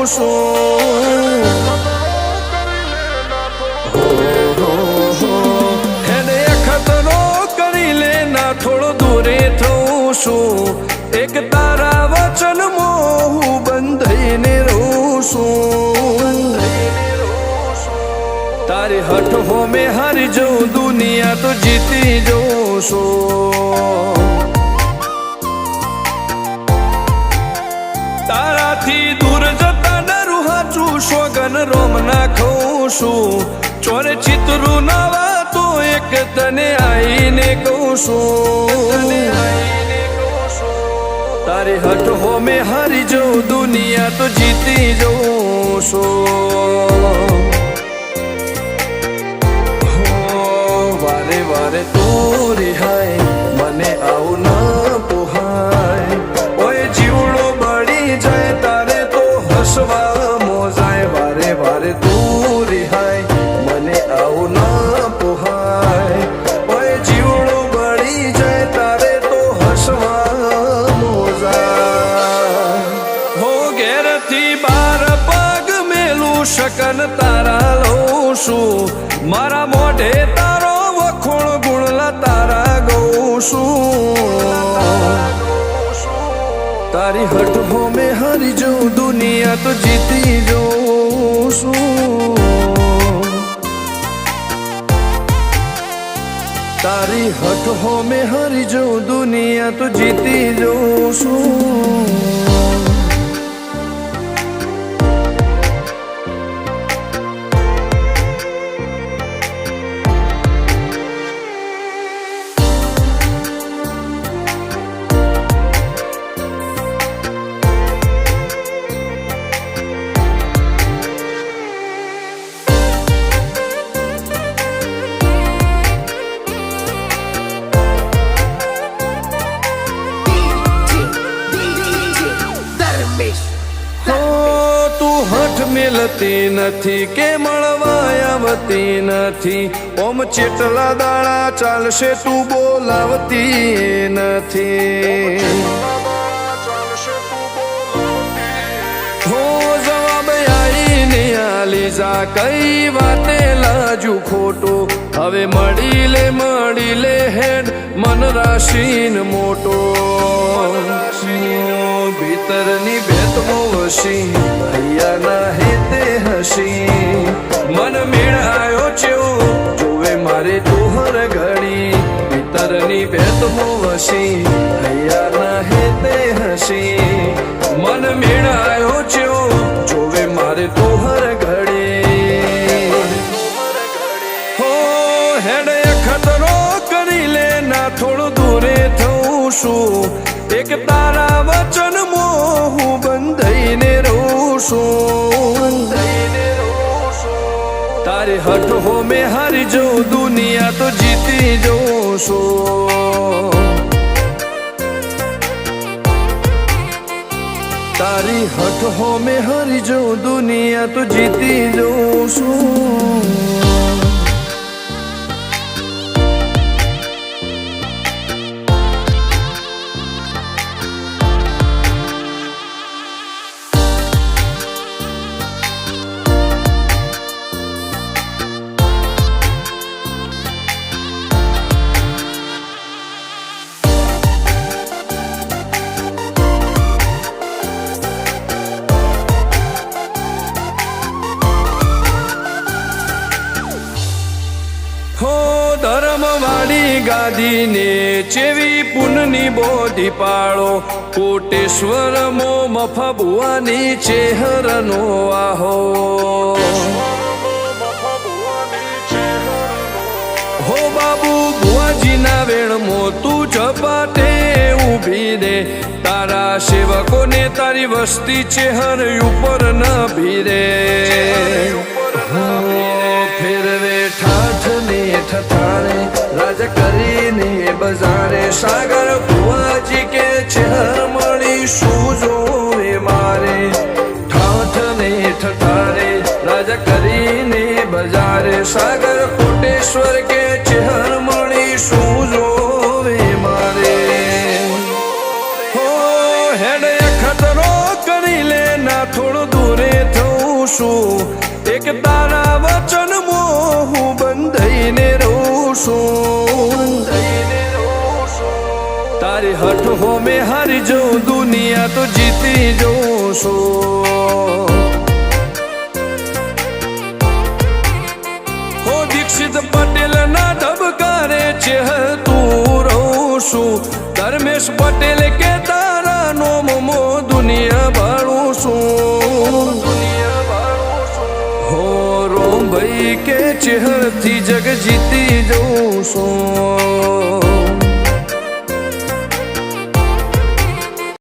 છું એને ખતરો કરી લે ના થોડો દૂરે થઉં છું એક તારા વચનમાં હું બંધાઈને રહું છું તારી હઠ હો મેં હારી જઉં દુનિયા તો જીતી જઉં છું તારાથી દૂર જતા ડરું હાચું સોગન રોમ ના ખઉં છું ચોરે ચિતરું નવા તો એક તને આઈને કહું છું તારી હઠ હો મેં હારી જઉં દુનિયા તો જીતી જઉં છું વારે વારે તું રિહાય મને આવું ન પોહાય ઓય જીવડો બળી જાય તારે તો હસવા મોજાય વારે વારે તું રિહાય મને આવું ન પોહાય ઓય જીવડો બળી જાય તારે તો હસવા મોજાય હો ઘેરથી બાર પગ મેલું શકન તારા લઉં છું મારા મોઢે તારો વખોણ ગુણલા તારા ગઉં છું તારી હઠ હો મેં હારી જઉં દુનિયા તો જીતી જઉં છું તારી હઠ હો મેં હારી જઉં દુનિયા તો જીતી જઉં છું મિલતી નથી કે મળવા આવતી નથી ઓમ ચેટલા દાડા ચાલશે તું બોલાવતી નથી હો જવાબ આઈને આલી જા કઈ વાતે લાજુ ખોટો હવે મળી લે હેડ મન રાશીન મોટો ભીતરની ભેતમાં વસી ભૈયા ના હેતે હસી મન મેળાયો ચેવો જોવે મારે તોહર ઘડી ભીતરની ભેતમાં વસી ભૈયા ના હેતે હસી મન મેળાયો ચેવો જોવે મારે તોહર ઘડી હો હેડે ખતરો કરી લે ના થોડું દૂરે થઉં છું એક તારા વચનમાં હું બંધાઈને રહું છું તારી હઠ હો મેં હારી જઉં દુનિયા તો જીતી જઉં છું તારી હઠ હો મેં હારી જઉં દુનિયા તો જીતી જઉં છું ધર્મવાળી ગાદીને ચેવી પુનની બોધી પાળો કોટેશ્વર મો મફા ભુવાની ચેહરનો આહો હો બાબુ ભુવાજીના વેણમો તું ઝપાટે ઊભી દે તારા સેવકોને તારી વસ્તી ચેહર ઉપર ન ભીરે ફેરવે ઠાઠ ને ઠઠાણે રાજ કરીને બજારે સાગર ભુવાજી કે ચેહર મળી શું જોવે મારે ઠાઠ ને ઠઠાણે રાજ કરીને બજારે સાગર કોટેશ્વર કે ચેહર મળી શું જોવે મારે હો હેડે ખતરો કરી લે ના થોડો દૂરે છું એક તારા વચનમાં હું બંધાઈને રહું છું તારી હઠ હો મેં હારી જઉં દુનિયા તો જીતી જઉં છું હો દીક્ષિત પટેલ ના ધબકારે છે તું રહું છું ધર્મેશ પટેલ કે તારા નોમો દુનિયા ભાળું છું હો રોમ ભાઈ કે ચેહરથી જગ જીતી જઉં છું